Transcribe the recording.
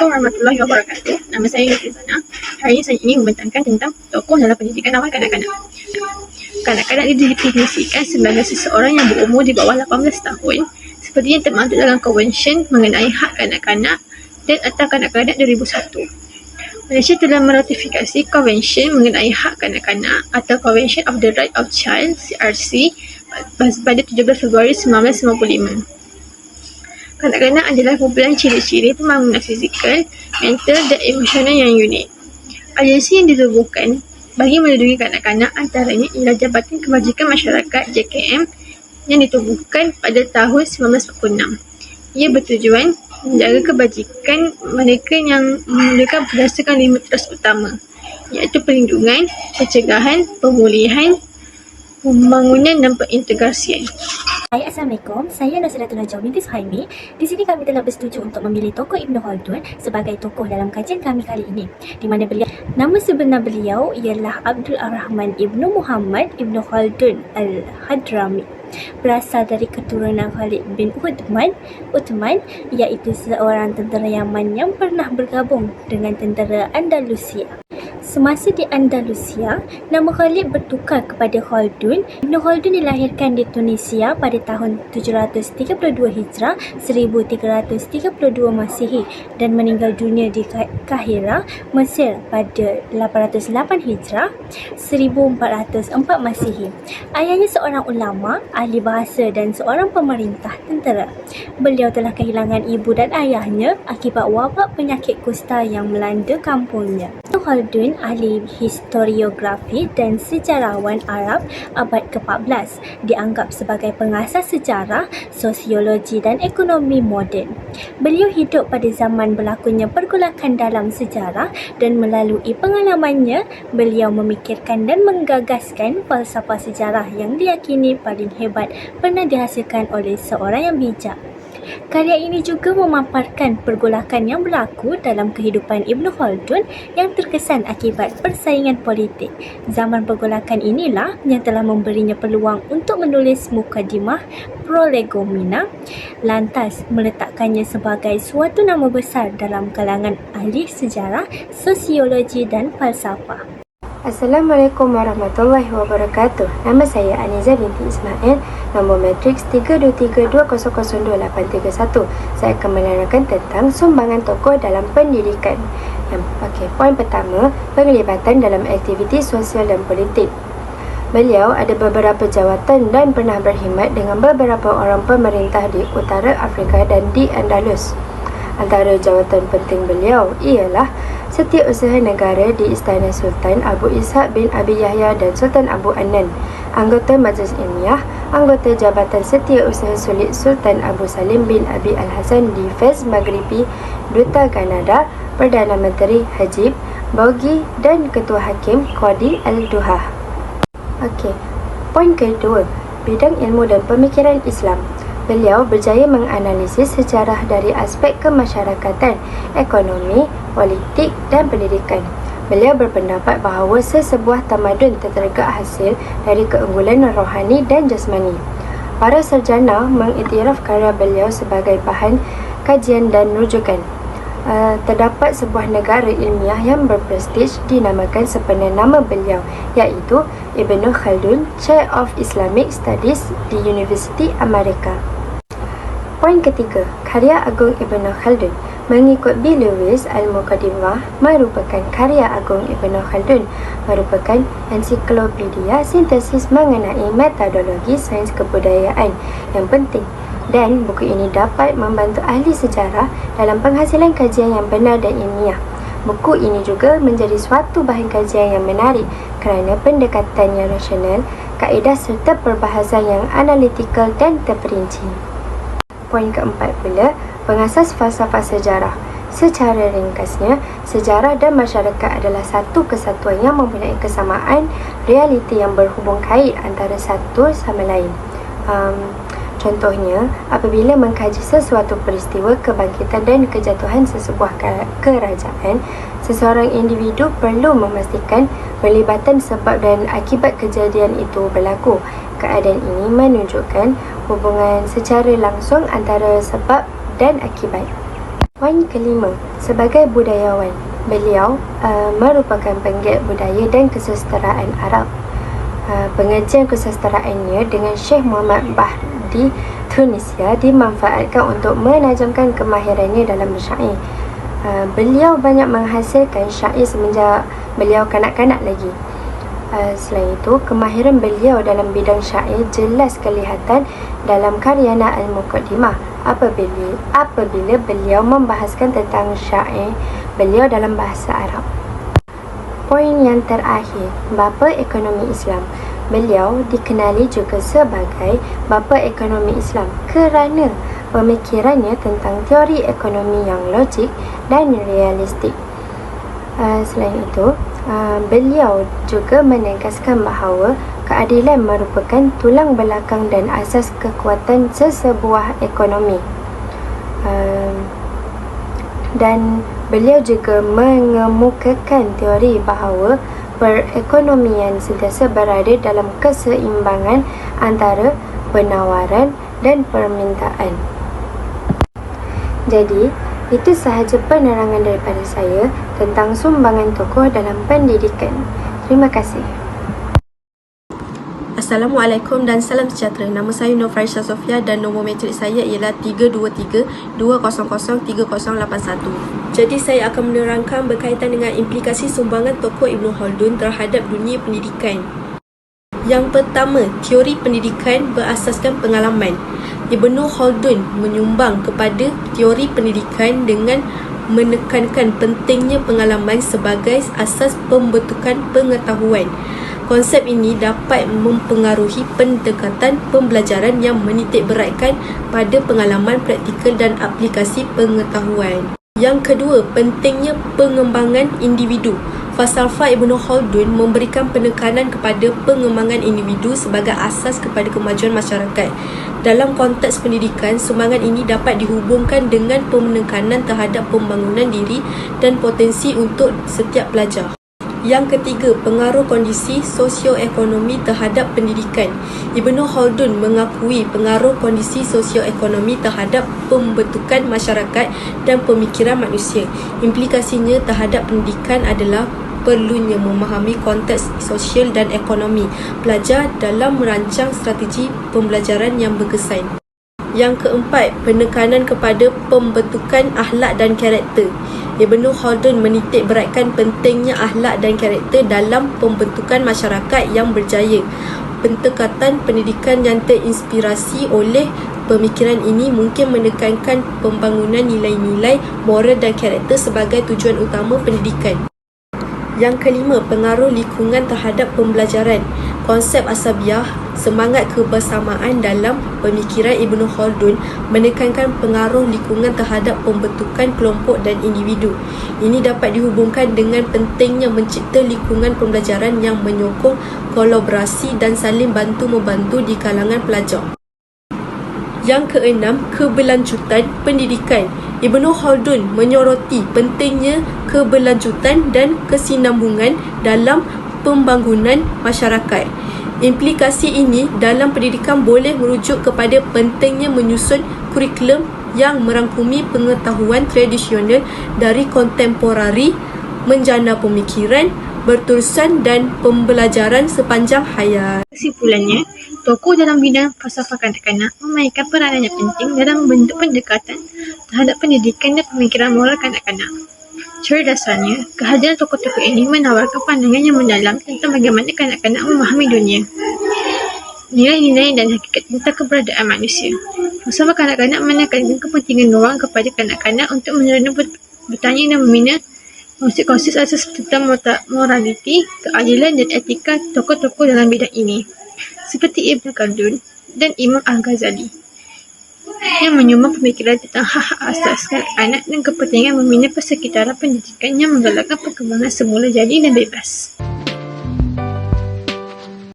Assalamualaikum warahmatullahi wabarakatuh. Nama saya Yusrizana. Hari ini saya ingin membentangkan tentang tokoh dalam pendidikan awal kanak-kanak. Kanak-kanak didefinisikan sebagai seseorang yang berumur di bawah 18 tahun seperti yang termaktub dalam Konvensyen mengenai Hak Kanak-kanak dan Akta Kanak-kanak 2001. Malaysia telah meratifikasi Konvensyen mengenai Hak Kanak-kanak atau Convention of the Right of Child (CRC) pada 17 Februari 1995. Kanak-kanak adalah kumpulan ciri-ciri pembangunan fizikal, mental dan emosional yang unik. Agensi yang ditubuhkan bagi melindungi kanak-kanak antaranya ialah Jabatan Kebajikan Masyarakat JKM yang ditubuhkan pada tahun 1946. Ia bertujuan menjaga kebajikan mereka yang memerlukan berdasarkan 5 teras utama, iaitu perlindungan, pencegahan, pemulihan, pembangunan dan pengintegrasian. Hai, Assalamualaikum. Saya Nasratullah Najwa binti Suhaimi. Di sini kami telah bersetuju untuk memilih tokoh Ibn Khaldun sebagai tokoh dalam kajian kami kali ini. Di mana nama sebenar beliau ialah Abdul Ar-Rahman Ibn Muhammad Ibn Khaldun Al-Hadrami. Berasal dari keturunan Khalid bin Uthman, iaitu seorang tentera Yaman yang pernah bergabung dengan tentera Andalusia. Semasa di Andalusia, nama Khalid bertukar kepada Khaldun. Ibn Khaldun dilahirkan di Tunisia pada tahun 732 Hijrah, 1332 Masihi dan meninggal dunia di Kahira, Mesir pada 808 Hijrah, 1404 Masihi. Ayahnya seorang ulama, ahli bahasa dan seorang pemerintah tentera. Beliau telah kehilangan ibu dan ayahnya akibat wabak penyakit kusta yang melanda kampungnya. Khaldun, ahli historiografi dan sejarawan Arab abad ke-14, dianggap sebagai pengasas sejarah, sosiologi dan ekonomi moden. Beliau hidup pada zaman berlakunya pergolakan dalam sejarah dan melalui pengalamannya, beliau memikirkan dan menggagaskan falsafah sejarah yang diyakini paling hebat pernah dihasilkan oleh seorang yang bijak. Karya ini juga memaparkan pergolakan yang berlaku dalam kehidupan Ibn Khaldun yang terkesan akibat persaingan politik. Zaman pergolakan inilah yang telah memberinya peluang untuk menulis mukadimah prolegomena, lantas meletakkannya sebagai suatu nama besar dalam kalangan ahli sejarah, sosiologi dan falsafah. Assalamualaikum warahmatullahi wabarakatuh. Nama saya Aniza binti Ismail, nombor matriks 32320028131. Saya akan menerangkan tentang sumbangan tokoh dalam pendidikan. Poin pertama, penglibatan dalam aktiviti sosial dan politik. Beliau ada beberapa jawatan dan pernah berkhidmat dengan beberapa orang pemerintah di utara Afrika dan di Andalus. Antara jawatan penting beliau ialah Setiausaha Negara di Istana Sultan Abu Ishaq bin Abi Yahya dan Sultan Abu Anan, anggota Majlis Ilmiah, anggota Jabatan Setiausaha Sulit Sultan Abu Salim bin Abi Al-Hasan di Fez Maghribi, Duta Kanada, Perdana Menteri Hajib Baugi dan Ketua Hakim Qadi Al-Duhah. Poin kedua, bidang ilmu dan pemikiran Islam. Beliau berjaya menganalisis sejarah dari aspek kemasyarakatan, ekonomi, politik dan pendidikan. Beliau berpendapat bahawa sesebuah tamadun tertegak hasil dari keunggulan rohani dan jasmani. Para sarjana mengiktiraf karya beliau sebagai bahan kajian dan rujukan. Terdapat sebuah negara ilmiah yang berprestij dinamakan sempena nama beliau, iaitu Ibn Khaldun, Chair of Islamic Studies di Universiti Amerika. Poin ketiga, karya agung Ibn Khaldun. Mengikut B. Lewis, Al-Muqaddimah merupakan karya agung Ibn Khaldun, merupakan ensiklopedia sintesis mengenai metodologi sains kebudayaan yang penting, dan buku ini dapat membantu ahli sejarah dalam penghasilan kajian yang benar dan ilmiah. Buku ini juga menjadi suatu bahan kajian yang menarik kerana pendekatan yang rasional, kaedah serta perbahasan yang analitikal dan terperinci. Poin keempat pula, pengasas falsafah sejarah. Secara ringkasnya, sejarah dan masyarakat adalah satu kesatuan yang mempunyai kesamaan realiti yang berhubung kait antara satu sama lain. Contohnya, apabila mengkaji sesuatu peristiwa kebangkitan dan kejatuhan sesebuah kerajaan, seseorang individu perlu memastikan pelibatan sebab dan akibat kejadian itu berlaku. Keadaan ini menunjukkan hubungan secara langsung antara sebab dan akibat. Poin kelima, sebagai budayawan, beliau merupakan penggiat budaya dan kesusasteraan Arab. Pengajian kesusteraannya dengan Syekh Muhammad Bah di Tunisia dimanfaatkan untuk menajamkan kemahirannya dalam bersyair. Beliau banyak menghasilkan syair semenjak beliau kanak-kanak lagi. Selain itu, kemahiran beliau dalam bidang syair jelas kelihatan dalam karyana Al-Muqaddimah apabila beliau membahaskan tentang syair beliau dalam bahasa Arab. Poin yang terakhir, bapa ekonomi Islam. Beliau dikenali juga sebagai bapa ekonomi Islam kerana pemikirannya tentang teori ekonomi yang logik dan realistik. Selain itu, beliau juga menegaskan bahawa keadilan merupakan tulang belakang dan asas kekuatan sesebuah ekonomi. Dan beliau juga mengemukakan teori bahawa perekonomian sentiasa berada dalam keseimbangan antara penawaran dan permintaan. Jadi, itu sahaja penerangan daripada saya tentang sumbangan tokoh dalam pendidikan. Terima kasih. Assalamualaikum dan salam sejahtera. Nama saya Nur Farisha Sofia dan nombor matrik saya ialah 323-200-3081. Jadi saya akan menerangkan berkaitan dengan implikasi sumbangan tokoh Ibn Khaldun terhadap dunia pendidikan. Yang pertama, teori pendidikan berasaskan pengalaman. Ibn Khaldun menyumbang kepada teori pendidikan dengan menekankan pentingnya pengalaman sebagai asas pembentukan pengetahuan. Konsep ini dapat mempengaruhi pendekatan pembelajaran yang menitik beratkan pada pengalaman praktikal dan aplikasi pengetahuan. Yang kedua, pentingnya pengembangan individu. Falsafah Ibn Khaldun memberikan penekanan kepada pengembangan individu sebagai asas kepada kemajuan masyarakat. Dalam konteks pendidikan, sumbangan ini dapat dihubungkan dengan penekanan terhadap pembangunan diri dan potensi untuk setiap pelajar. Yang ketiga, pengaruh kondisi sosioekonomi terhadap pendidikan. Ibn Khaldun mengakui pengaruh kondisi sosioekonomi terhadap pembentukan masyarakat dan pemikiran manusia. Implikasinya terhadap pendidikan adalah perlunya memahami konteks sosial dan ekonomi pelajar dalam merancang strategi pembelajaran yang berkesan. Yang keempat, penekanan kepada pembentukan akhlak dan karakter. Ibn Khaldun menitik beratkan pentingnya akhlak dan karakter dalam pembentukan masyarakat yang berjaya. Pendekatan pendidikan yang terinspirasi oleh pemikiran ini mungkin menekankan pembangunan nilai-nilai moral dan karakter sebagai tujuan utama pendidikan. Yang kelima, pengaruh lingkungan terhadap pembelajaran. Konsep asabiah, semangat kebersamaan dalam pemikiran Ibn Khaldun menekankan pengaruh lingkungan terhadap pembentukan kelompok dan individu. Ini dapat dihubungkan dengan pentingnya mencipta lingkungan pembelajaran yang menyokong kolaborasi dan saling bantu-membantu di kalangan pelajar. Yang keenam, keberlanjutan pendidikan. Ibn Khaldun menyoroti pentingnya keberlanjutan dan kesinambungan dalam pembangunan masyarakat. Implikasi ini dalam pendidikan boleh merujuk kepada pentingnya menyusun kurikulum yang merangkumi pengetahuan tradisional dari kontemporari, menjana pemikiran, berterusan dan pembelajaran sepanjang hayat. Kesimpulannya, tokoh dalam bidang falsafah kanak-kanak memainkan peranan yang penting dalam membentuk pendekatan terhadap pendidikan dan pemikiran moral kanak-kanak. Secara dasarnya, kehadiran tokoh-tokoh ini menawarkan pandangan yang mendalam tentang bagaimana kanak-kanak memahami dunia, nilai-nilai dan hakikat tentang keberadaan manusia. Falsafah kanak-kanak menekankan kepentingan ruang kepada kanak-kanak untuk menerima bertanya dan membina konsep-konsep asas tentang moraliti, keadilan dan etika tokoh-tokoh dalam bidang ini, seperti Ibn Khaldun dan Imam Al-Ghazali, yang menyumbang pemikiran tentang hak-hak asas kanak-kanak dan kepentingan membina persekitaran pendidikan yang menggalakkan perkembangan semula jadi dan bebas.